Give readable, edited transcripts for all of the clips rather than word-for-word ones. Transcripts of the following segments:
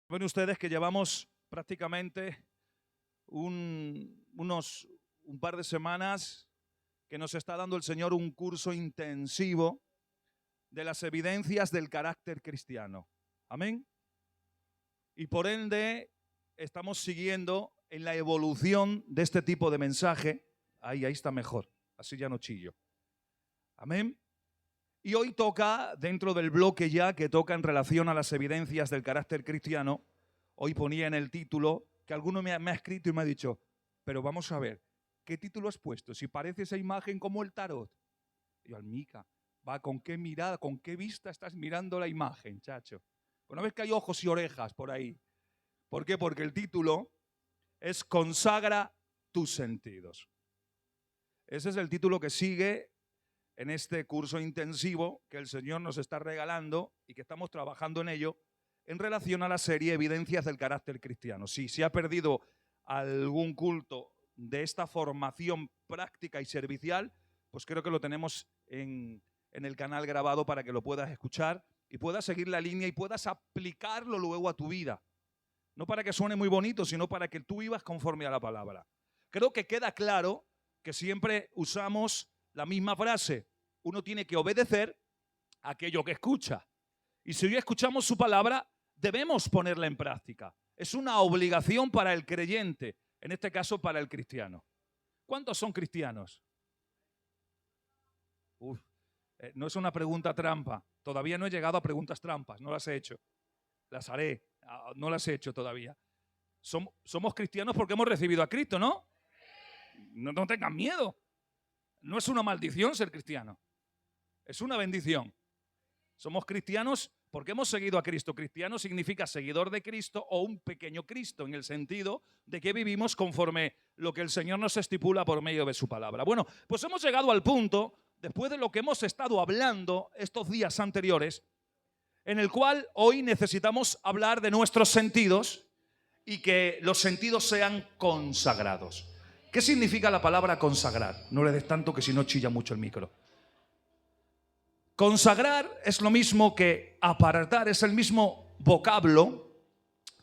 Ven ustedes que llevamos prácticamente un par de semanas que nos está dando el Señor un curso intensivo de las evidencias del carácter cristiano. Amén. Y por ende estamos siguiendo en la evolución de este tipo de mensaje. Ahí está mejor, así ya no chillo. Amén. Y hoy toca, dentro del bloque ya que toca en relación a las evidencias del carácter cristiano, hoy ponía en el título que alguno me ha escrito y me ha dicho, pero vamos a ver, ¿qué título has puesto? Si parece esa imagen como el tarot. Y yo, Almica, va, ¿con qué mirada, con qué vista estás mirando la imagen, chacho? Pues no ves que hay ojos y orejas por ahí. ¿Por qué? Porque el título es Consagra tus sentidos. Ese es el título que sigue en este curso intensivo que el Señor nos está regalando y que estamos trabajando en ello en relación a la serie Evidencias del carácter cristiano. Si se ha perdido algún culto de esta formación práctica y servicial, pues creo que lo tenemos en el canal grabado para que lo puedas escuchar y puedas seguir la línea y puedas aplicarlo luego a tu vida. No para que suene muy bonito, sino para que tú vivas conforme a la palabra. Creo que queda claro que siempre usamos la misma frase, uno tiene que obedecer a aquello que escucha. Y si hoy escuchamos su palabra, debemos ponerla en práctica. Es una obligación para el creyente, en este caso para el cristiano. ¿Cuántos son cristianos? No es una pregunta trampa. Todavía no he llegado a preguntas trampas, no las he hecho. Las haré, no las he hecho todavía. Somos cristianos porque hemos recibido a Cristo, ¿no? No tengan miedo. No es una maldición ser cristiano, es una bendición. Somos cristianos porque hemos seguido a Cristo. Cristiano significa seguidor de Cristo o un pequeño Cristo, en el sentido de que vivimos conforme lo que el Señor nos estipula por medio de su palabra. Bueno, pues hemos llegado al punto, después de lo que hemos estado hablando estos días anteriores, en el cual hoy necesitamos hablar de nuestros sentidos y que los sentidos sean consagrados. ¿Qué significa la palabra consagrar? No le des tanto que si no chilla mucho el micro. Consagrar es lo mismo que apartar, es el mismo vocablo.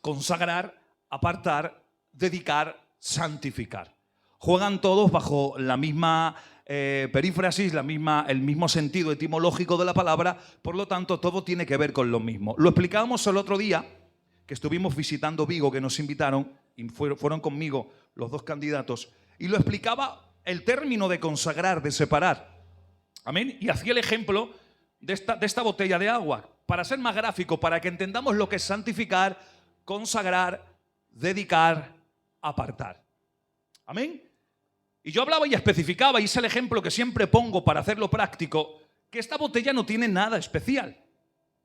Consagrar, apartar, dedicar, santificar. Juegan todos bajo la misma perífrasis, el mismo sentido etimológico de la palabra, por lo tanto todo tiene que ver con lo mismo. Lo explicábamos el otro día, que estuvimos visitando Vigo, que nos invitaron, y fueron conmigo los dos candidatos, y lo explicaba el término de consagrar, de separar. Amén. Y hacía el ejemplo de esta botella de agua, para ser más gráfico, para que entendamos lo que es santificar, consagrar, dedicar, apartar. Amén. Y yo hablaba y especificaba, y es el ejemplo que siempre pongo para hacerlo práctico, que esta botella no tiene nada especial.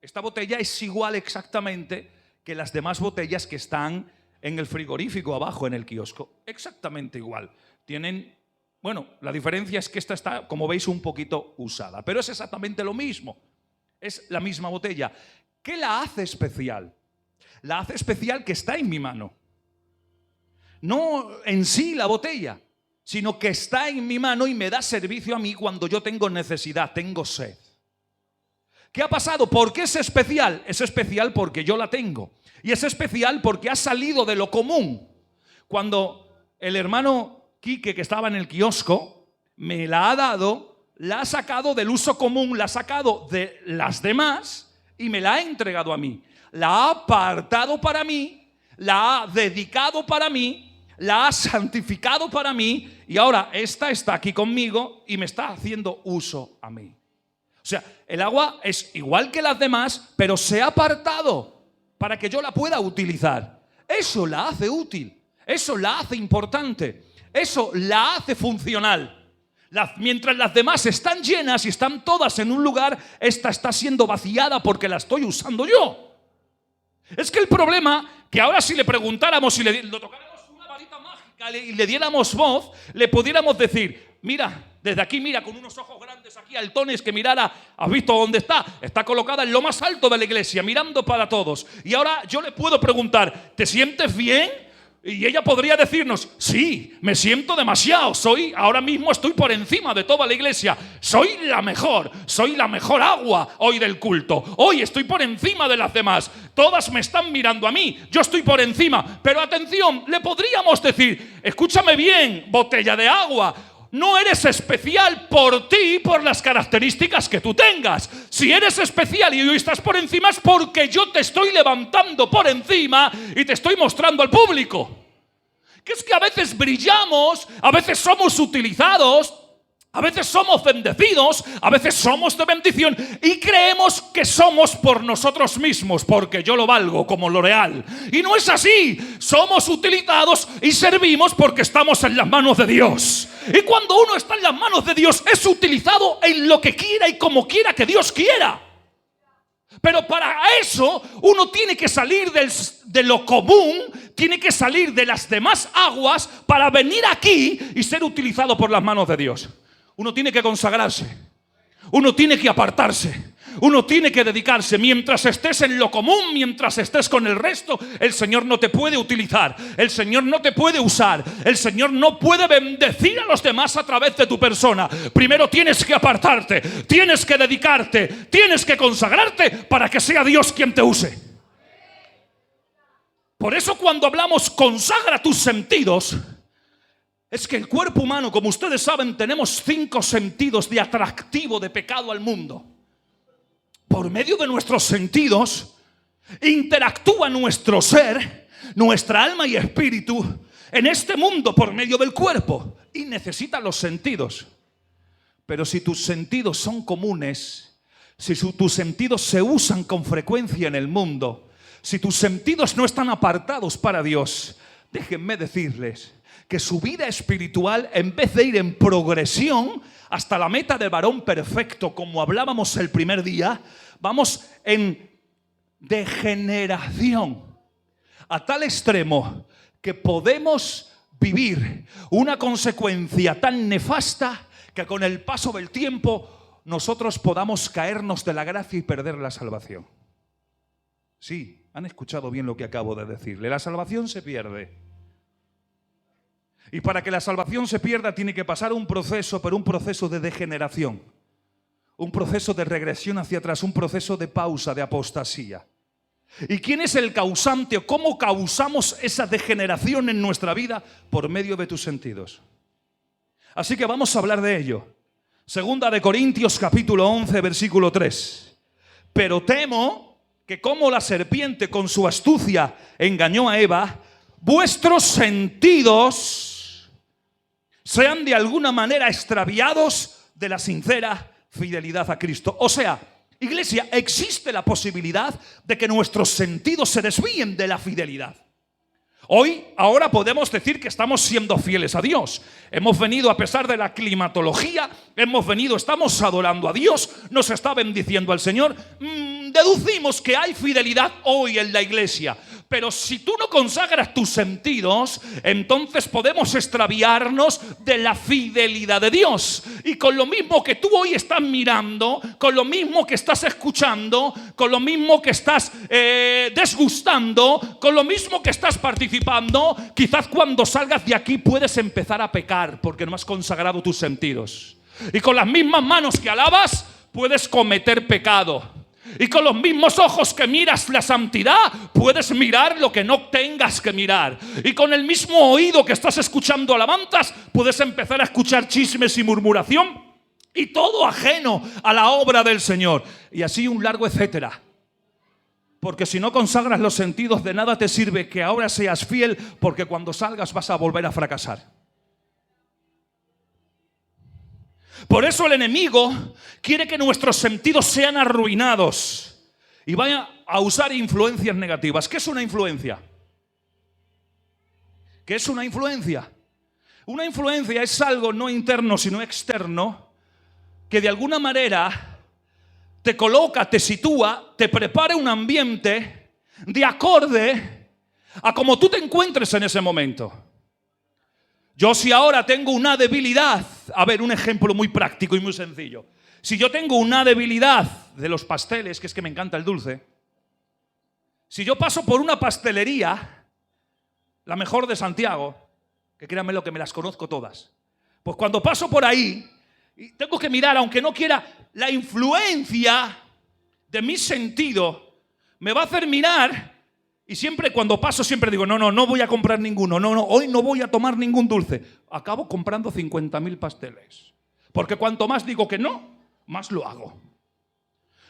Esta botella es igual exactamente que las demás botellas que están en el frigorífico abajo en el kiosco. Exactamente igual. Tienen, bueno, la diferencia es que esta está, como veis, un poquito usada. Pero es exactamente lo mismo. Es la misma botella. ¿Qué la hace especial? La hace especial que está en mi mano. No en sí la botella, sino que está en mi mano y me da servicio a mí cuando yo tengo necesidad, tengo sed. ¿Qué ha pasado? ¿Por qué es especial? Es especial porque yo la tengo. Y es especial porque ha salido de lo común. Cuando el hermano Quique, que estaba en el kiosco, me la ha dado, la ha sacado del uso común, la ha sacado de las demás y me la ha entregado a mí. La ha apartado para mí, la ha dedicado para mí, la ha santificado para mí y ahora esta está aquí conmigo y me está haciendo uso a mí. O sea, el agua es igual que las demás, pero se ha apartado para que yo la pueda utilizar. Eso la hace útil, eso la hace importante, eso la hace funcional. Mientras las demás están llenas y están todas en un lugar, esta está siendo vaciada porque la estoy usando yo. Es que el problema, que ahora si le preguntáramos y le tocáramos una varita mágica y le diéramos voz, le pudiéramos decir, mira, desde aquí mira con unos ojos grandes aquí altones que mirara, ¿has visto dónde está? Está colocada en lo más alto de la iglesia, mirando para todos. Y ahora yo le puedo preguntar, ¿te sientes bien? Y ella podría decirnos, sí, me siento demasiado, ahora mismo estoy por encima de toda la iglesia, soy la mejor agua hoy del culto, hoy estoy por encima de las demás, todas me están mirando a mí, yo estoy por encima. Pero atención, le podríamos decir, escúchame bien, botella de agua, no eres especial por ti, por las características que tú tengas. Si eres especial y hoy estás por encima, es porque yo te estoy levantando por encima y te estoy mostrando al público. Que es que a veces brillamos, a veces somos utilizados, a veces somos bendecidos, a veces somos de bendición y creemos que somos por nosotros mismos, porque yo lo valgo como L'Oreal. Y no es así. Somos utilizados y servimos porque estamos en las manos de Dios. Y cuando uno está en las manos de Dios, es utilizado en lo que quiera y como quiera que Dios quiera. Pero para eso uno tiene que salir de lo común, tiene que salir de las demás aguas para venir aquí y ser utilizado por las manos de Dios. Uno tiene que consagrarse, uno tiene que apartarse, uno tiene que dedicarse. Mientras estés en lo común, mientras estés con el resto, el Señor no te puede utilizar, el Señor no te puede usar, el Señor no puede bendecir a los demás a través de tu persona. Primero tienes que apartarte, tienes que dedicarte, tienes que consagrarte para que sea Dios quien te use. Por eso cuando hablamos consagra tus sentidos, es que el cuerpo humano, como ustedes saben, tenemos 5 sentidos de atractivo de pecado al mundo. Por medio de nuestros sentidos interactúa nuestro ser, nuestra alma y espíritu en este mundo por medio del cuerpo y necesita los sentidos. Pero si tus sentidos son comunes, si tus sentidos se usan con frecuencia en el mundo, si tus sentidos no están apartados para Dios, déjenme decirles que su vida espiritual, en vez de ir en progresión hasta la meta del varón perfecto, como hablábamos el primer día, vamos en degeneración, a tal extremo que podemos vivir una consecuencia tan nefasta que con el paso del tiempo nosotros podamos caernos de la gracia y perder la salvación. Sí, han escuchado bien lo que acabo de decirle. La salvación se pierde. Y para que la salvación se pierda tiene que pasar un proceso, pero un proceso de degeneración, un proceso de regresión hacia atrás, un proceso de pausa, de apostasía. ¿Y quién es el causante o cómo causamos esa degeneración en nuestra vida? Por medio de tus sentidos. Así que vamos a hablar de ello. Segunda de Corintios capítulo 11 versículo 3. Pero temo que como la serpiente con su astucia engañó a Eva, vuestros sentidos sean de alguna manera extraviados de la sincera fidelidad a Cristo. O sea, iglesia, existe la posibilidad de que nuestros sentidos se desvíen de la fidelidad. Ahora podemos decir que estamos siendo fieles a Dios. Hemos venido a pesar de la climatología, estamos adorando a Dios, nos está bendiciendo al Señor. Deducimos que hay fidelidad hoy en la iglesia. Pero si tú no consagras tus sentidos, entonces podemos extraviarnos de la fidelidad de Dios. Y con lo mismo que tú hoy estás mirando, con lo mismo que estás escuchando, con lo mismo que estás desgustando, con lo mismo que estás participando, quizás cuando salgas de aquí puedes empezar a pecar porque no has consagrado tus sentidos. Y con las mismas manos que alabas puedes cometer pecado. Y con los mismos ojos que miras la santidad, puedes mirar lo que no tengas que mirar. Y con el mismo oído que estás escuchando alabanzas, puedes empezar a escuchar chismes y murmuración y todo ajeno a la obra del Señor. Y así un largo etcétera. Porque si no consagras los sentidos, de nada te sirve que ahora seas fiel, porque cuando salgas vas a volver a fracasar. Por eso el enemigo quiere que nuestros sentidos sean arruinados y vaya a usar influencias negativas. ¿Qué es una influencia? ¿Qué es una influencia? Una influencia es algo no interno sino externo que de alguna manera te coloca, te sitúa, te prepara un ambiente de acorde a cómo tú te encuentres en ese momento. Yo si ahora tengo una debilidad, a ver, un ejemplo muy práctico y muy sencillo. Si yo tengo una debilidad de los pasteles, que es que me encanta el dulce, si yo paso por una pastelería la mejor de Santiago, que créanme lo que me las conozco todas. Pues cuando paso por ahí, y tengo que mirar, aunque no quiera, la influencia de mi sentido me va a hacer mirar, y siempre cuando paso siempre digo, no voy a comprar ninguno, hoy no voy a tomar ningún dulce. Acabo comprando 50.000 pasteles. Porque cuanto más digo que no, más lo hago.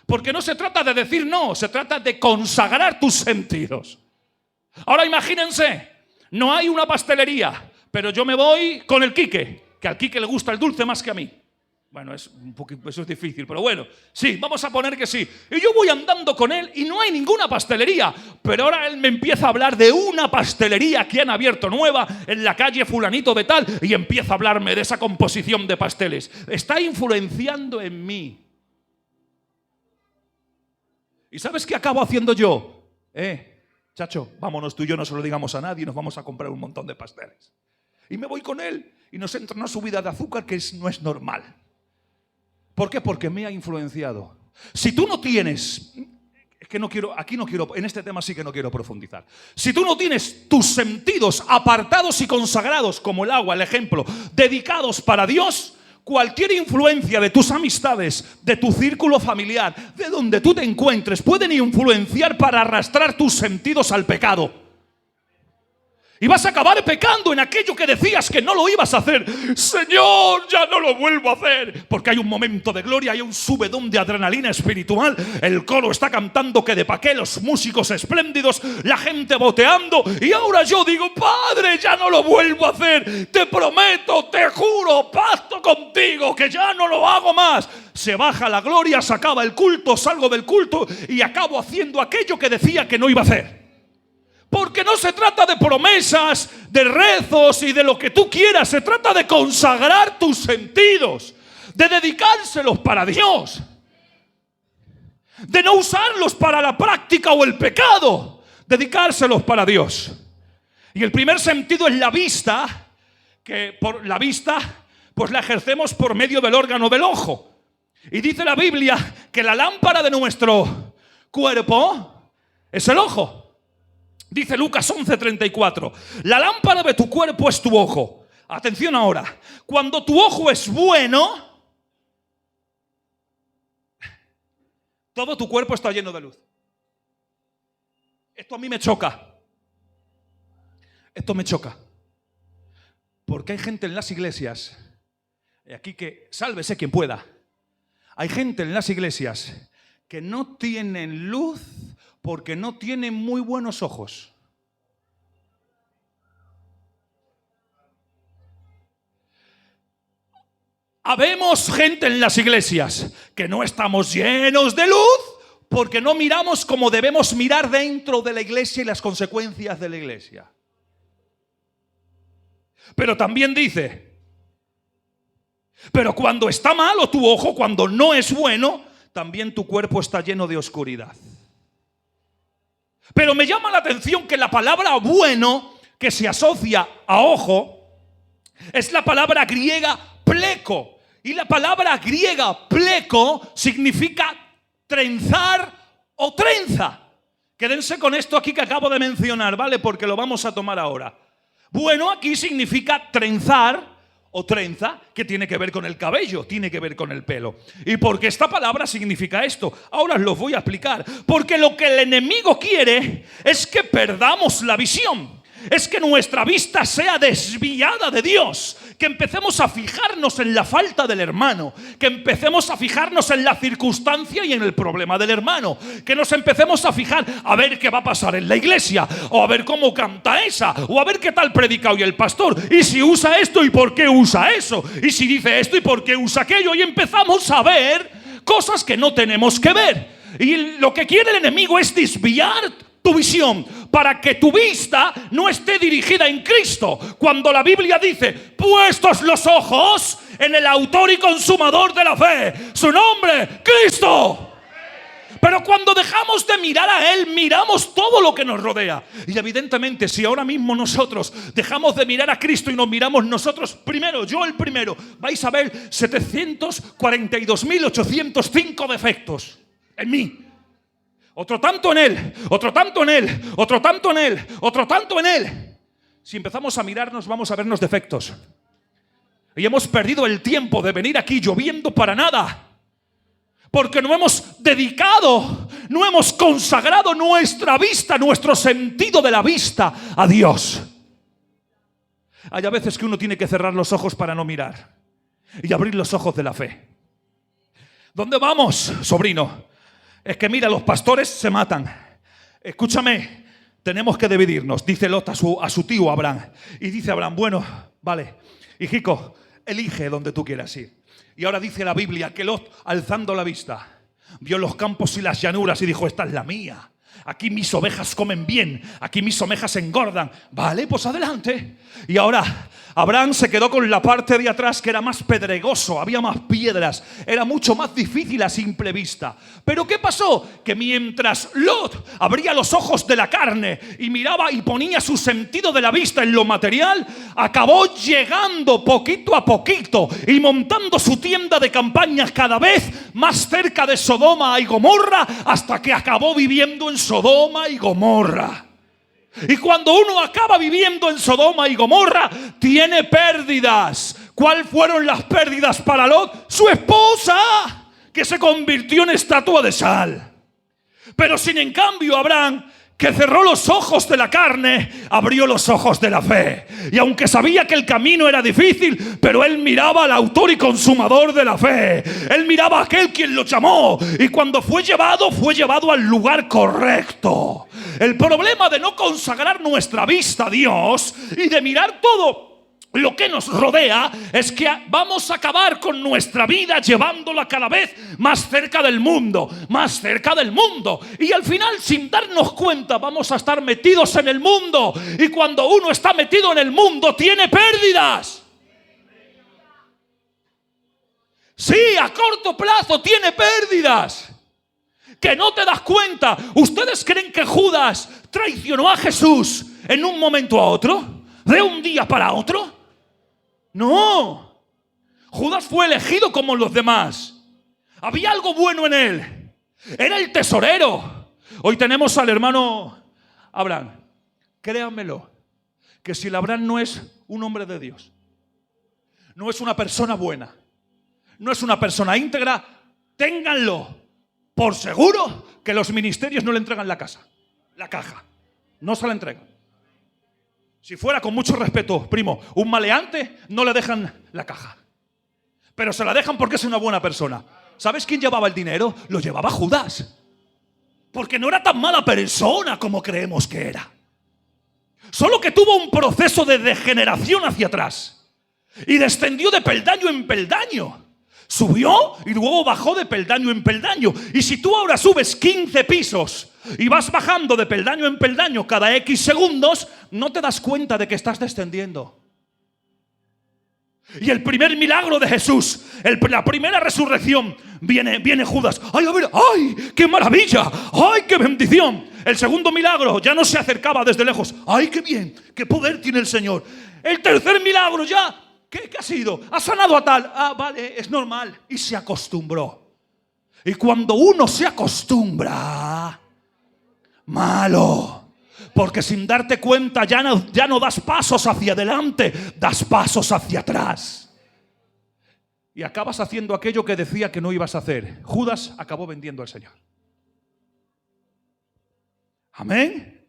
Porque no se trata de decir no, se trata de consagrar tus sentidos. Ahora imagínense, no hay una pastelería, pero yo me voy con el Quique, que al Quique le gusta el dulce más que a mí. Bueno, eso es difícil, pero bueno, sí, vamos a poner que sí. Y yo voy andando con él y no hay ninguna pastelería, pero ahora él me empieza a hablar de una pastelería que han abierto nueva en la calle fulanito de tal y empieza a hablarme de esa composición de pasteles. Está influenciando en mí. ¿Y sabes qué acabo haciendo yo? Chacho, vámonos tú y yo, no se lo digamos a nadie, nos vamos a comprar un montón de pasteles. Y me voy con él y nos entra una subida de azúcar que no es normal. ¿Por qué? Porque me ha influenciado. Si tú no tienes, es que en este tema sí que no quiero profundizar. Si tú no tienes tus sentidos apartados y consagrados, como el agua, el ejemplo, dedicados para Dios, cualquier influencia de tus amistades, de tu círculo familiar, de donde tú te encuentres, pueden influenciar para arrastrar tus sentidos al pecado. Y vas a acabar pecando en aquello que decías que no lo ibas a hacer. Señor, ya no lo vuelvo a hacer. Porque hay un momento de gloria, hay un subidón de adrenalina espiritual. El coro está cantando que de pa' qué, los músicos espléndidos, la gente boteando. Y ahora yo digo, Padre, ya no lo vuelvo a hacer. Te prometo, te juro, pacto contigo que ya no lo hago más. Se baja la gloria, se acaba el culto, salgo del culto y acabo haciendo aquello que decía que no iba a hacer. Porque no se trata de promesas, de rezos y de lo que tú quieras. Se trata de consagrar tus sentidos, de dedicárselos para Dios, de no usarlos para la práctica o el pecado, dedicárselos para Dios. Y el primer sentido es la vista, que por la vista pues la ejercemos por medio del órgano del ojo. Y dice la Biblia que la lámpara de nuestro cuerpo es el ojo. Dice Lucas 11:34, la lámpara de tu cuerpo es tu ojo. Atención ahora, cuando tu ojo es bueno, todo tu cuerpo está lleno de luz. Esto a mí me choca. Esto me choca. Porque hay gente en las iglesias, aquí que sálvese quien pueda, hay gente en las iglesias que no tienen luz porque no tienen muy buenos ojos. Habemos gente en las iglesias que no estamos llenos de luz porque no miramos como debemos mirar dentro de la iglesia y las consecuencias de la iglesia. Pero también dice, pero cuando está malo tu ojo, cuando no es bueno, también tu cuerpo está lleno de oscuridad. Pero me llama la atención que la palabra bueno, que se asocia a ojo, es la palabra griega pleco. Y la palabra griega pleco significa trenzar o trenza. Quédense con esto aquí que acabo de mencionar, ¿vale? Porque lo vamos a tomar ahora. Bueno, aquí significa trenzar o trenza, que tiene que ver con el cabello, tiene que ver con el pelo. ¿Y por qué esta palabra significa esto? Ahora os lo voy a explicar. Porque lo que el enemigo quiere es que perdamos la visión. Es que nuestra vista sea desviada de Dios. Que empecemos a fijarnos en la falta del hermano. Que empecemos a fijarnos en la circunstancia y en el problema del hermano. Que nos empecemos a fijar a ver qué va a pasar en la iglesia. O a ver cómo canta esa. O a ver qué tal predica hoy el pastor. Y si usa esto y por qué usa eso. Y si dice esto y por qué usa aquello. Y empezamos a ver cosas que no tenemos que ver. Y lo que quiere el enemigo es desviar tu visión, para que tu vista no esté dirigida en Cristo. Cuando la Biblia dice, puestos los ojos en el autor y consumador de la fe, su nombre, Cristo. Pero cuando dejamos de mirar a Él, miramos todo lo que nos rodea. Y evidentemente, si ahora mismo nosotros dejamos de mirar a Cristo y nos miramos nosotros primero, yo el primero, vais a ver 742.805 defectos en mí. Otro tanto en él, otro tanto en él, otro tanto en él, otro tanto en él. si empezamos a mirarnos, vamos a vernos defectos. Y hemos perdido el tiempo de venir aquí lloviendo para nada. Porque no hemos dedicado, no hemos consagrado nuestra vista, nuestro sentido de la vista a Dios. Hay a veces que uno tiene que cerrar los ojos para no mirar y abrir los ojos de la fe. ¿Dónde vamos, sobrino? Es que mira, los pastores se matan. Escúchame, tenemos que dividirnos, dice Lot a su tío Abraham. Y dice Abraham, bueno, vale, hijico, elige donde tú quieras ir. Y ahora dice la Biblia que Lot, alzando la vista, vio los campos y las llanuras y dijo, esta es la mía. Aquí mis ovejas comen bien, aquí mis ovejas engordan. Vale, pues adelante. Y ahora Abraham se quedó con la parte de atrás que era más pedregoso, había más piedras, era mucho más difícil a simple vista. Pero ¿qué pasó? Que mientras Lot abría los ojos de la carne y miraba y ponía su sentido de la vista en lo material, acabó llegando poquito a poquito y montando su tienda de campañas cada vez más cerca de Sodoma y Gomorra, hasta que acabó viviendo en Sodoma y Gomorra. Y cuando uno acaba viviendo en Sodoma y Gomorra, tiene pérdidas. ¿Cuáles fueron las pérdidas para Lot? Su esposa, que se convirtió en estatua de sal. Pero sin en cambio Abraham, que cerró los ojos de la carne, abrió los ojos de la fe. Y aunque sabía que el camino era difícil, pero él miraba al autor y consumador de la fe. Él miraba a aquel quien lo llamó. Y cuando fue llevado al lugar correcto. El problema de no consagrar nuestra vista a Dios y de mirar todo lo que nos rodea es que vamos a acabar con nuestra vida llevándola cada vez más cerca del mundo, más cerca del mundo. Y al final, sin darnos cuenta, vamos a estar metidos en el mundo. Y cuando uno está metido en el mundo, tiene pérdidas. Sí, a corto plazo tiene pérdidas. Que no te das cuenta. ¿Ustedes creen que Judas traicionó a Jesús en un momento a otro? ¿De un día para otro? No. Judas fue elegido como los demás. Había algo bueno en él. Era el tesorero. Hoy tenemos al hermano Abraham. Créanmelo, que si el Abraham no es un hombre de Dios, no es una persona buena, no es una persona íntegra, ténganlo por seguro que los ministerios no le entregan la caja. No se la entregan. Si fuera, con mucho respeto, primo, un maleante, no le dejan la caja. Pero se la dejan porque es una buena persona. ¿Sabes quién llevaba el dinero? Lo llevaba Judas. Porque no era tan mala persona como creemos que era. Solo que tuvo un proceso de degeneración hacia atrás. Y descendió de peldaño en peldaño. Subió y luego bajó de peldaño en peldaño. Y si tú ahora subes 15 pisos y vas bajando de peldaño en peldaño cada X segundos, no te das cuenta de que estás descendiendo. Y el primer milagro de Jesús, la primera resurrección, viene Judas. ¡Ay, a ver! ¡Ay, qué maravilla! ¡Ay, qué bendición! El segundo milagro ya no se acercaba desde lejos. ¡Ay, qué bien! ¡Qué poder tiene el Señor! El tercer milagro ya... ¿Qué ha sido? Ha sanado a tal. Ah, vale, es normal. Y se acostumbró. Y cuando uno se acostumbra, malo. Porque sin darte cuenta ya no das pasos hacia adelante, das pasos hacia atrás. Y acabas haciendo aquello que decía que no ibas a hacer. Judas acabó vendiendo al Señor. Amén.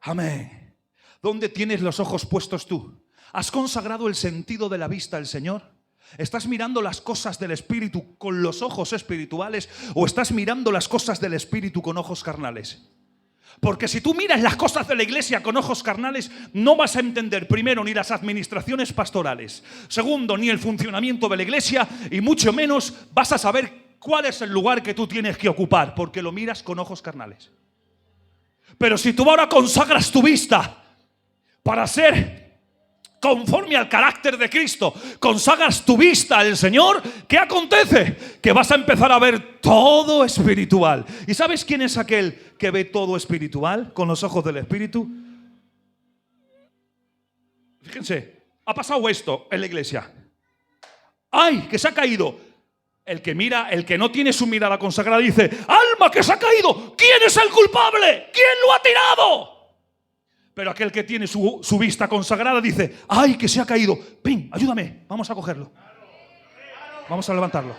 Amén. ¿Dónde tienes los ojos puestos tú? ¿Has consagrado el sentido de la vista al Señor? ¿Estás mirando las cosas del Espíritu con los ojos espirituales o estás mirando las cosas del Espíritu con ojos carnales? Porque si tú miras las cosas de la iglesia con ojos carnales, no vas a entender, primero, ni las administraciones pastorales, segundo, ni el funcionamiento de la iglesia, y mucho menos vas a saber cuál es el lugar que tú tienes que ocupar, porque lo miras con ojos carnales. Pero si tú ahora consagras tu vista para ser conforme al carácter de Cristo, consagras tu vista al Señor, ¿qué acontece? Que vas a empezar a ver todo espiritual. ¿Y sabes quién es aquel que ve todo espiritual con los ojos del Espíritu? Fíjense, ha pasado esto en la iglesia. ¡Ay, que se ha caído! El que no tiene su mirada consagrada dice: ¡alma que se ha caído! ¿Quién es el culpable? ¿Quién lo ha tirado? Pero aquel que tiene su vista consagrada dice: ¡ay, que se ha caído! ¡Pim! Ayúdame, vamos a cogerlo. Vamos a levantarlo.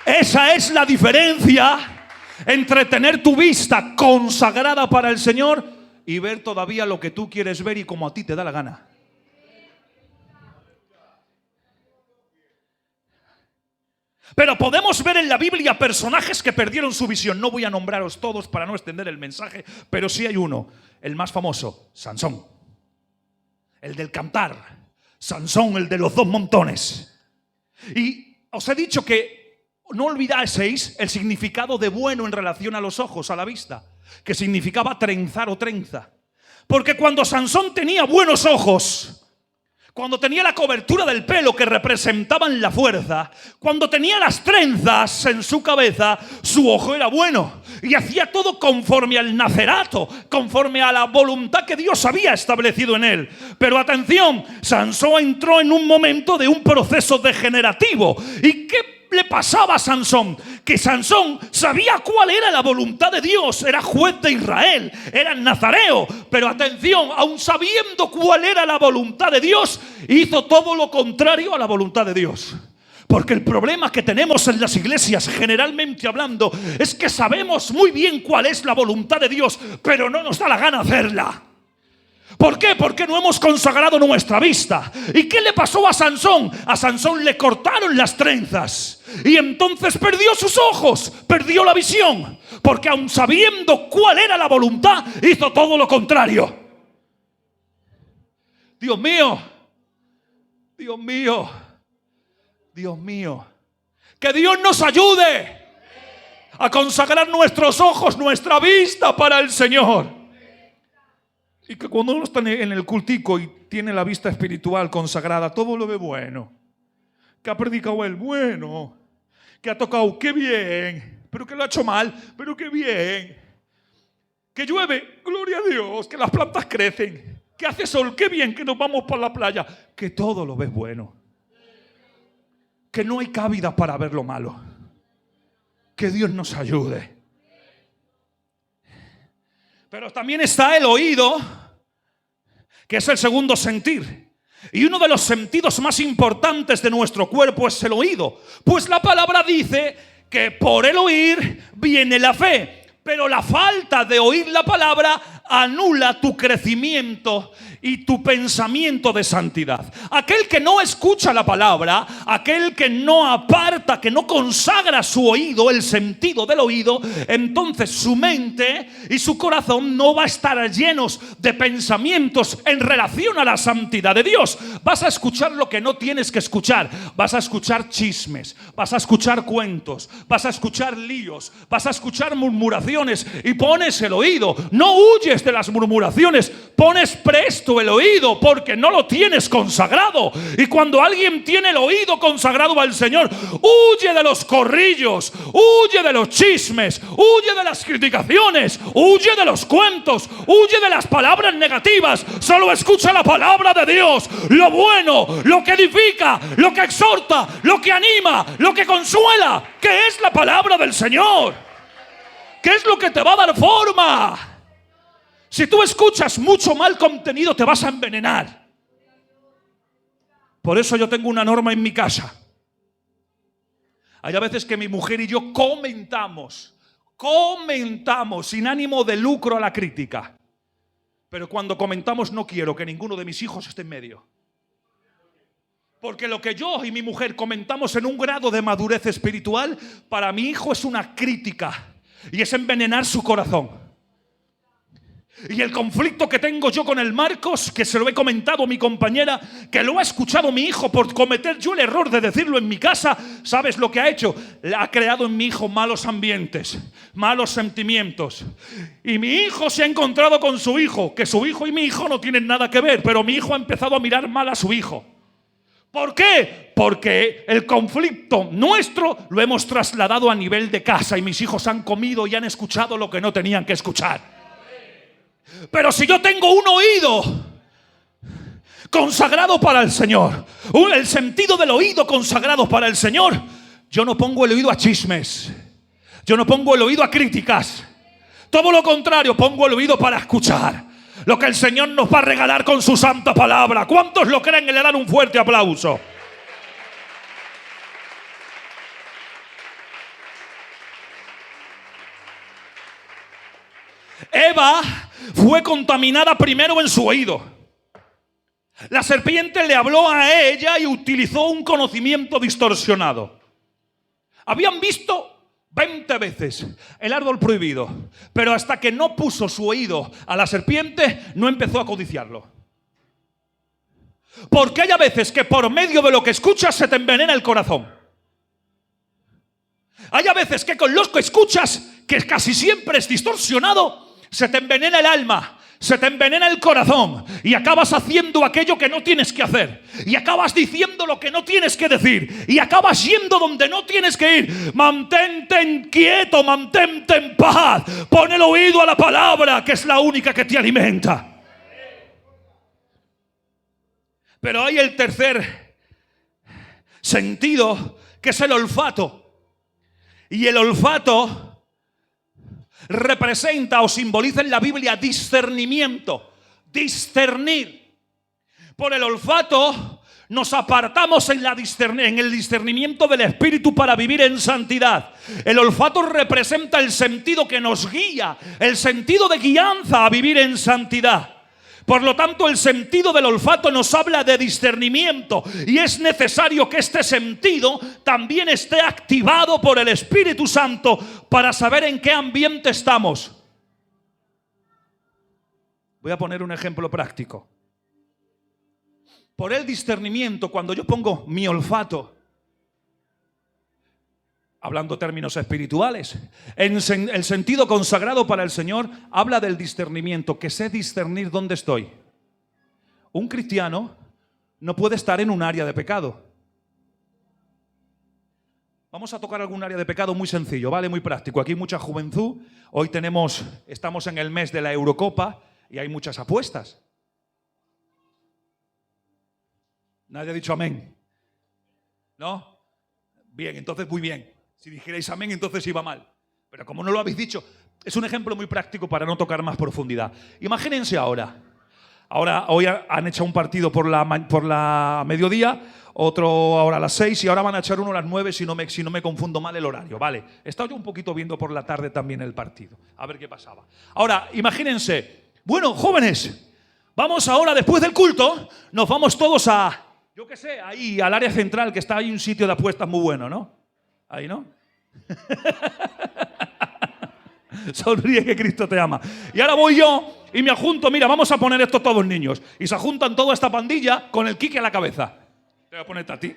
Esa es la diferencia entre tener tu vista consagrada para el Señor y ver todavía lo que tú quieres ver y como a ti te da la gana. Pero podemos ver en la Biblia personajes que perdieron su visión. No voy a nombraros todos para no extender el mensaje, pero sí hay uno, el más famoso, Sansón. El del cantar. Sansón, el de los 2 montones. Y os he dicho que no olvidaseis el significado de bueno en relación a los ojos, a la vista, que significaba trenzar o trenza. Porque cuando Sansón tenía buenos ojos, cuando tenía la cobertura del pelo que representaban la fuerza, cuando tenía las trenzas en su cabeza, su ojo era bueno y hacía todo conforme al nacerato, conforme a la voluntad que Dios había establecido en él. Pero atención, Sansón entró en un momento de un proceso degenerativo. ¿Y qué le pasaba a Sansón? Que Sansón sabía cuál era la voluntad de Dios, era juez de Israel, era nazareo, pero atención, aun sabiendo cuál era la voluntad de Dios, hizo todo lo contrario a la voluntad de Dios. Porque el problema que tenemos en las iglesias, generalmente hablando, es que sabemos muy bien cuál es la voluntad de Dios, pero no nos da la gana hacerla. ¿Por qué? Porque no hemos consagrado nuestra vista. ¿Y qué le pasó a Sansón? A Sansón le cortaron las trenzas y entonces perdió sus ojos, perdió la visión, porque aun sabiendo cuál era la voluntad, hizo todo lo contrario. Dios mío, Dios mío, Dios mío, que Dios nos ayude a consagrar nuestros ojos, nuestra vista para el Señor. Y que cuando uno está en el cultico y tiene la vista espiritual consagrada, todo lo ve bueno. Que ha predicado el bueno. Que ha tocado, qué bien. Pero que lo ha hecho mal, pero qué bien. Que llueve, gloria a Dios. Que las plantas crecen. Que hace sol, qué bien, que nos vamos para la playa. Que todo lo ves bueno. Que no hay cabida para ver lo malo. Que Dios nos ayude. Pero también está el oído, que es el segundo sentir. Y uno de los sentidos más importantes de nuestro cuerpo es el oído. Pues la palabra dice que por el oír viene la fe. Pero la falta de oír la palabra anula tu crecimiento y tu pensamiento de santidad. Aquel que no escucha la palabra, aquel que no aparta, que no consagra su oído, el sentido del oído, entonces su mente y su corazón no va a estar llenos de pensamientos en relación a la santidad de Dios. Vas a escuchar lo que no tienes que escuchar. Vas a escuchar chismes, vas a escuchar cuentos, vas a escuchar líos, vas a escuchar murmuraciones y pones el oído. No huyes de las murmuraciones, pones presto el oído porque no lo tienes consagrado. Y cuando alguien tiene el oído consagrado al Señor, huye de los corrillos, huye de los chismes, huye de las criticaciones, huye de los cuentos, huye de las palabras negativas. Solo escucha la palabra de Dios, lo bueno, lo que edifica, lo que exhorta, lo que anima, lo que consuela, que es la palabra del Señor. ¿Qué es lo que te va a dar forma? Si tú escuchas mucho mal contenido, te vas a envenenar. Por eso yo tengo una norma en mi casa. Hay a veces que mi mujer y yo comentamos sin ánimo de lucro a la crítica. Pero cuando comentamos no quiero que ninguno de mis hijos esté en medio. Porque lo que yo y mi mujer comentamos en un grado de madurez espiritual, para mi hijo es una crítica. Y es envenenar su corazón. Y el conflicto que tengo yo con el Marcos, que se lo he comentado a mi compañera, que lo ha escuchado mi hijo por cometer yo el error de decirlo en mi casa, ¿sabes lo que ha hecho? Ha creado en mi hijo malos ambientes, malos sentimientos. Y mi hijo se ha encontrado con su hijo, que su hijo y mi hijo no tienen nada que ver, pero mi hijo ha empezado a mirar mal a su hijo. ¿Por qué? Porque el conflicto nuestro lo hemos trasladado a nivel de casa y mis hijos han comido y han escuchado lo que no tenían que escuchar. Pero si yo tengo un oído consagrado para el Señor, el sentido del oído consagrado para el Señor, yo no pongo el oído a chismes, Yo no pongo el oído a críticas. Todo lo contrario, pongo el oído para escuchar lo que el Señor nos va a regalar con su santa palabra. ¿Cuántos lo creen y le dan un fuerte aplauso? Eva fue contaminada primero en su oído. La serpiente le habló a ella y utilizó un conocimiento distorsionado. Habían visto 20 veces el árbol prohibido, pero hasta que no puso su oído a la serpiente, no empezó a codiciarlo. Porque hay a veces que por medio de lo que escuchas se te envenena el corazón. Hay a veces que con lo que escuchas, que casi siempre es distorsionado, se te envenena el alma, se te envenena el corazón y acabas haciendo aquello que no tienes que hacer y acabas diciendo lo que no tienes que decir y acabas yendo donde no tienes que ir. Mantente quieto, mantente en paz, pon el oído a la palabra, que es la única que te alimenta. Pero hay el tercer sentido, que es el olfato. Y el olfato representa o simboliza en la Biblia discernimiento, discernir. Por el olfato nos apartamos en el discernimiento del Espíritu para vivir en santidad. El olfato representa el sentido que nos guía, el sentido de guianza a vivir en santidad. Por lo tanto, el sentido del olfato nos habla de discernimiento y es necesario que este sentido también esté activado por el Espíritu Santo para saber en qué ambiente estamos. Voy a poner un ejemplo práctico. Por el discernimiento, cuando yo pongo mi olfato, hablando términos espirituales, el sentido consagrado para el Señor habla del discernimiento, que sé discernir dónde estoy. Un cristiano no puede estar en un área de pecado. Vamos a tocar algún área de pecado muy sencillo, ¿vale? Muy práctico. Aquí hay mucha juventud. Hoy estamos en el mes de la Eurocopa y hay muchas apuestas. Nadie ha dicho amén. ¿No? Bien, entonces muy bien. Si dijerais amén, entonces iba mal. Pero como no lo habéis dicho, es un ejemplo muy práctico para no tocar más profundidad. Imagínense hoy han hecho un partido por la mediodía, otro ahora a las 6 y ahora van a echar uno a las 9 si no me confundo mal el horario. Vale, he estado yo un poquito viendo por la tarde también el partido, a ver qué pasaba. Ahora, imagínense, bueno, jóvenes, vamos ahora después del culto, nos vamos todos yo qué sé, ahí al área central, que está ahí un sitio de apuestas muy bueno, ¿no? Ahí, ¿no? Sonríe que Cristo te ama. Y ahora voy yo y me adjunto, mira, vamos a poner esto todos niños. Y se adjuntan toda esta pandilla con el Quique a la cabeza. Te voy a ponerte a ti.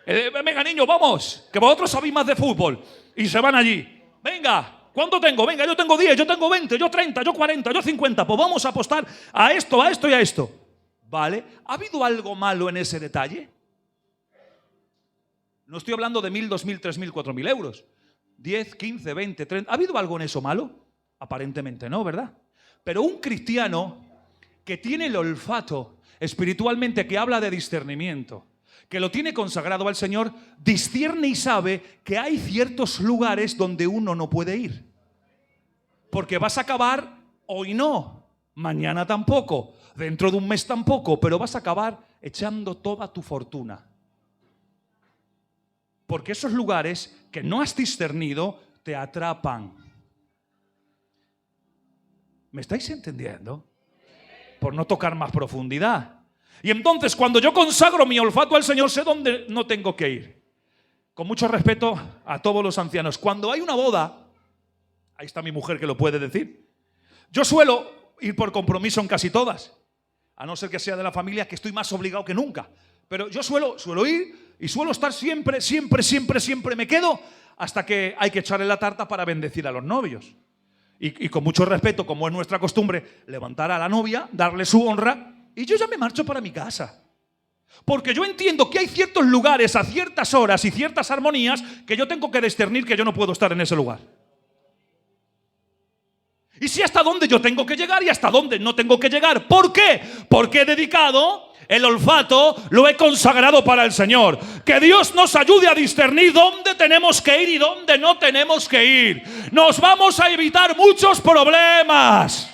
Venga, niños, vamos, que vosotros sabéis más de fútbol. Y se van allí. Venga, ¿cuánto tengo? Venga, yo tengo 10, yo tengo 20, yo 30, yo 40, yo 50. Pues vamos a apostar a esto y a esto. ¿Vale? ¿Ha habido algo malo en ese detalle? No estoy hablando de 1.000, 2.000, 3.000, 4.000 euros. 10, 15, 20, 30. ¿Ha habido algo en eso malo? Aparentemente no, ¿verdad? Pero un cristiano que tiene el olfato espiritualmente, que habla de discernimiento, que lo tiene consagrado al Señor, discierne y sabe que hay ciertos lugares donde uno no puede ir. Porque vas a acabar hoy no, mañana tampoco, dentro de un mes tampoco, pero vas a acabar echando toda tu fortuna. Porque esos lugares que no has discernido te atrapan. ¿Me estáis entendiendo? Por no tocar más profundidad. Y entonces, cuando yo consagro mi olfato al Señor, sé dónde no tengo que ir. Con mucho respeto a todos los ancianos. Cuando hay una boda, ahí está mi mujer que lo puede decir, yo suelo ir por compromiso en casi todas. A no ser que sea de la familia, que estoy más obligado que nunca. Pero yo suelo ir y suelo estar siempre, me quedo hasta que hay que echarle la tarta para bendecir a los novios. Y con mucho respeto, como es nuestra costumbre, levantar a la novia, darle su honra y yo ya me marcho para mi casa. Porque yo entiendo que hay ciertos lugares a ciertas horas y ciertas armonías que yo tengo que discernir que yo no puedo estar en ese lugar. Y sé hasta dónde yo tengo que llegar y hasta dónde no tengo que llegar. ¿Por qué? Porque he dedicado El olfato lo he consagrado para el Señor. Que Dios nos ayude a discernir dónde tenemos que ir y dónde no tenemos que ir. Nos vamos a evitar muchos problemas.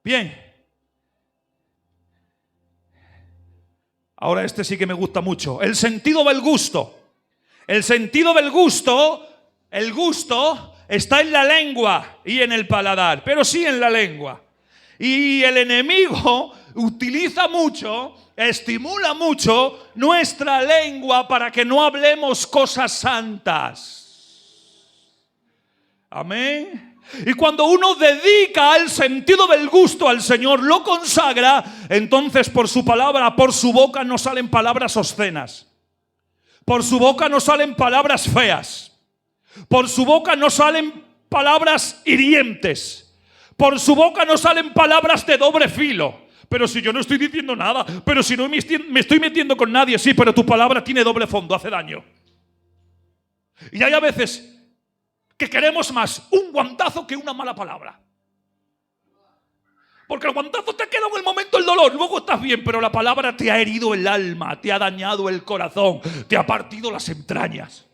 Bien. Ahora este sí que me gusta mucho. El sentido del gusto. El sentido del gusto, el gusto está en la lengua y en el paladar, pero sí en la lengua. Y el enemigo utiliza mucho, estimula mucho nuestra lengua para que no hablemos cosas santas. Amén. Y cuando uno dedica el sentido del gusto al Señor, lo consagra, entonces por su palabra, por su boca no salen palabras obscenas. Por su boca no salen palabras feas. Por su boca no salen palabras hirientes. Por su boca no salen palabras de doble filo. Pero si yo no estoy diciendo nada, pero si no me estoy metiendo con nadie, sí, pero tu palabra tiene doble fondo, hace daño. Y hay a veces que queremos más un guantazo que una mala palabra. Porque el guantazo te ha quedado en el momento del dolor, luego estás bien, pero la palabra te ha herido el alma, te ha dañado el corazón, te ha partido las entrañas.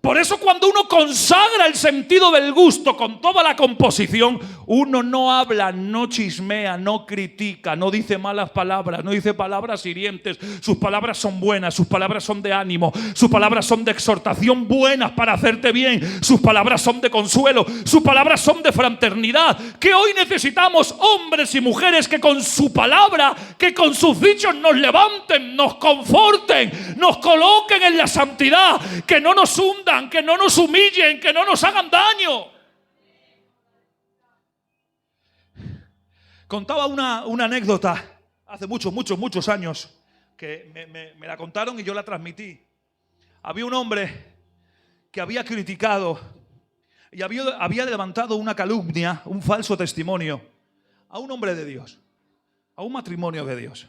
Por eso cuando uno consagra el sentido del gusto con toda la composición, uno no habla, no chismea, no critica, no dice malas palabras, no dice palabras hirientes. Sus palabras son buenas, sus palabras son de ánimo, sus palabras son de exhortación buenas para hacerte bien, sus palabras son de consuelo, sus palabras son de fraternidad. Que hoy necesitamos hombres y mujeres que con su palabra, que con sus dichos nos levanten, nos conforten, nos coloquen en la santidad, que no nos hundan, que no nos humillen, que no nos hagan daño. Contaba una anécdota hace muchos años que me la contaron y yo la transmití. Había un hombre que había criticado y había levantado una calumnia, un falso testimonio a un hombre de Dios, a un matrimonio de Dios.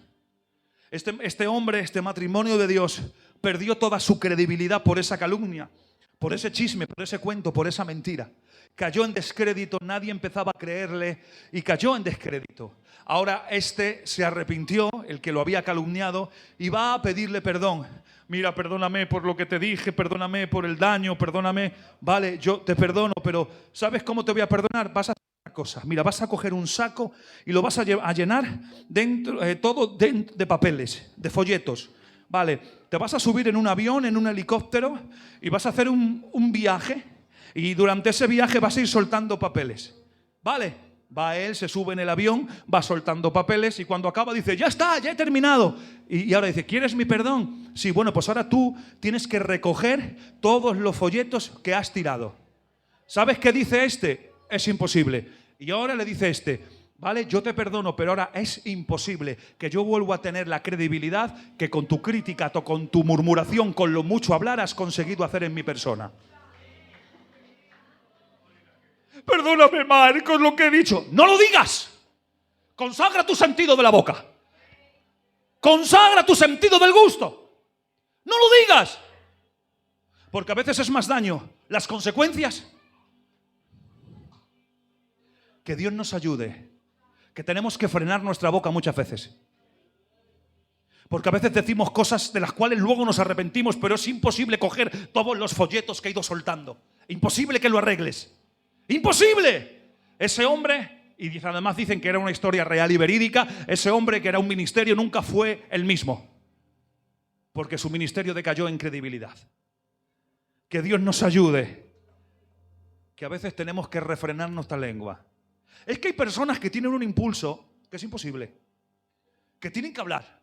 Este hombre, este matrimonio de Dios, perdió toda su credibilidad por esa calumnia, por ese chisme, por ese cuento, por esa mentira. Cayó en descrédito, nadie empezaba a creerle y cayó en descrédito. Ahora este se arrepintió, el que lo había calumniado, y va a pedirle perdón. Mira, perdóname por lo que te dije, perdóname por el daño, perdóname. Vale, yo te perdono, pero ¿sabes cómo te voy a perdonar? Vas a hacer una cosa. Mira, vas a coger un saco y lo vas a llenar todo de papeles, de folletos. Vale, te vas a subir en un avión, en un helicóptero y vas a hacer un viaje y durante ese viaje vas a ir soltando papeles. Vale, va él, se sube en el avión, va soltando papeles y cuando acaba dice, ya está, ya he terminado. Y ahora dice, ¿quieres mi perdón? Sí, bueno, pues ahora tú tienes que recoger todos los folletos que has tirado. ¿Sabes qué dice este? Es imposible. Y ahora le dice este, vale, yo te perdono, pero ahora es imposible que yo vuelva a tener la credibilidad que con tu crítica, con tu murmuración, con lo mucho hablar has conseguido hacer en mi persona. Perdóname, Marcos, lo que he dicho. No lo digas. Consagra tu sentido de la boca. Consagra tu sentido del gusto. No lo digas. Porque a veces es más daño las consecuencias. Que Dios nos ayude. Que tenemos que frenar nuestra boca muchas veces. Porque a veces decimos cosas de las cuales luego nos arrepentimos, pero es imposible coger todos los folletos que he ido soltando. Imposible que lo arregles. ¡Imposible! Ese hombre, y además dicen que era una historia real y verídica, ese hombre que era un ministerio nunca fue el mismo. Porque su ministerio decayó en credibilidad. Que Dios nos ayude. Que a veces tenemos que refrenar nuestra lengua. Es que hay personas que tienen un impulso que es imposible. Que tienen que hablar.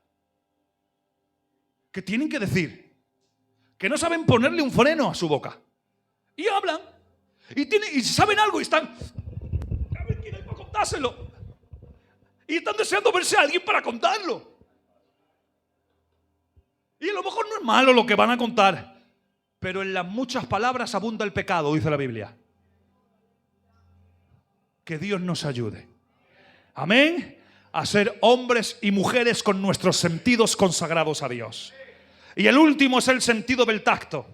Que tienen que decir. Que no saben ponerle un freno a su boca. Y hablan. Y saben algo y están. A ver quién hay para contárselo. Y están deseando verse a alguien para contarlo. Y a lo mejor no es malo lo que van a contar. Pero en las muchas palabras abunda el pecado, dice la Biblia. Que Dios nos ayude. Amén. A ser hombres y mujeres con nuestros sentidos consagrados a Dios. Y el último es el sentido del tacto.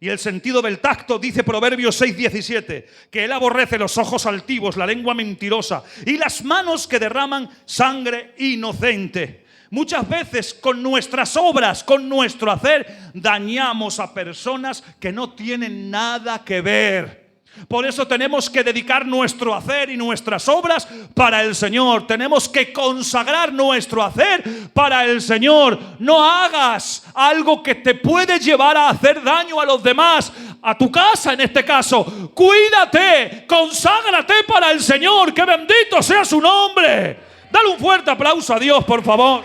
Y el sentido del tacto, dice Proverbios 6:17, que Él aborrece los ojos altivos, la lengua mentirosa y las manos que derraman sangre inocente. Muchas veces con nuestras obras, con nuestro hacer, dañamos a personas que no tienen nada que ver. Por eso tenemos que dedicar nuestro hacer y nuestras obras para el Señor. Tenemos que consagrar nuestro hacer para el Señor. No hagas algo que te puede llevar a hacer daño a los demás, a tu casa en este caso. Cuídate, conságrate para el Señor. Que bendito sea su nombre. Dale un fuerte aplauso a Dios, por favor.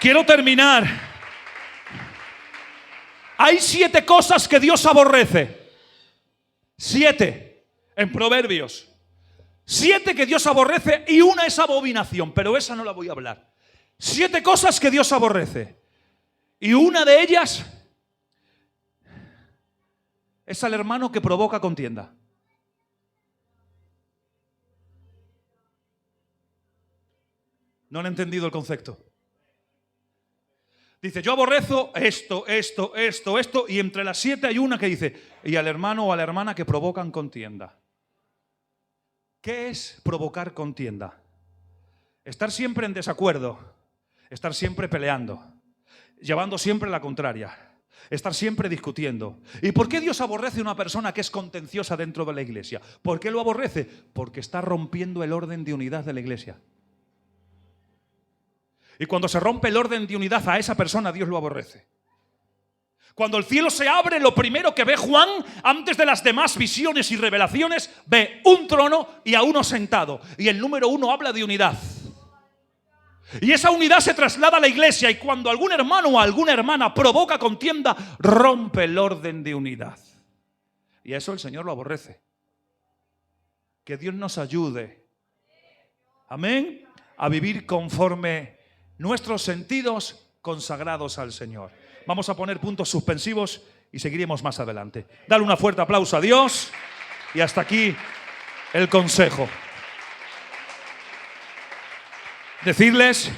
Quiero terminar. Hay 7 cosas que Dios aborrece. 7 en Proverbios. 7 que Dios aborrece y una es abominación, pero esa no la voy a hablar. 7 cosas que Dios aborrece. Y una de ellas es al hermano que provoca contienda. No han entendido el concepto. Dice, yo aborrezo esto, y entre las 7 hay una que dice, y al hermano o a la hermana que provocan contienda. ¿Qué es provocar contienda? Estar siempre en desacuerdo, estar siempre peleando, llevando siempre la contraria, estar siempre discutiendo. ¿Y por qué Dios aborrece a una persona que es contenciosa dentro de la iglesia? ¿Por qué lo aborrece? Porque está rompiendo el orden de unidad de la iglesia. Y cuando se rompe el orden de unidad a esa persona, Dios lo aborrece. Cuando el cielo se abre, lo primero que ve Juan, antes de las demás visiones y revelaciones, ve un trono y a uno sentado. Y el número 1 habla de unidad. Y esa unidad se traslada a la iglesia. Y cuando algún hermano o alguna hermana provoca contienda, rompe el orden de unidad. Y eso el Señor lo aborrece. Que Dios nos ayude. Amén. A vivir conforme nuestros sentidos consagrados al Señor. Vamos a poner puntos suspensivos y seguiremos más adelante. Dale un fuerte aplauso a Dios. Y hasta aquí el consejo. Decirles